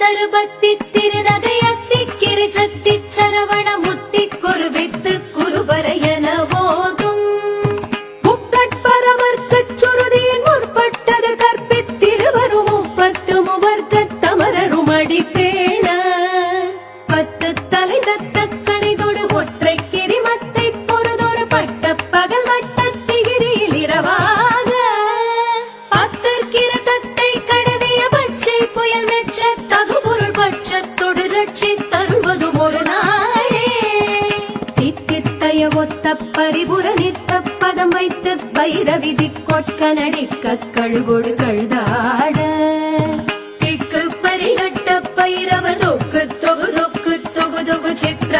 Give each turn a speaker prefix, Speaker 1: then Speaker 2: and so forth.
Speaker 1: தருபத்தி திருநகையத்தி கிரிஜத்தி சரவண முத்தி குருவித்து குருபரையன போதும் முக்கட்பரவர்க்கச் சுருதியின் முற்பட்டது கற்பித்திருவரும் முப்பத்து முவர்க்கத் தமரரும் அடிப்பேண பத்து தலை தத்த கணிதொடு ஒற்றை கிரிமத்தை பொறுதொரு பட்ட பகல் வட்டத்திகிரியில் இரவாக அத்தற்கிற தத்தை கடவிய பச்சை புயல் மெச்ச தகுபொருள் பட்சத்தொடு ரட்சி தருவதும் ஒரு நாளே தித்தித்தைய ஒத்த பரிபுர நித்த பதம் வைத்து பைரவிதி கொட்க நடிக்க கழுகொடு கழுதாட திக்கு பரிகட்ட பைரவ தொக்கு தொகு தொக்கு தொகு தொகு சித்திர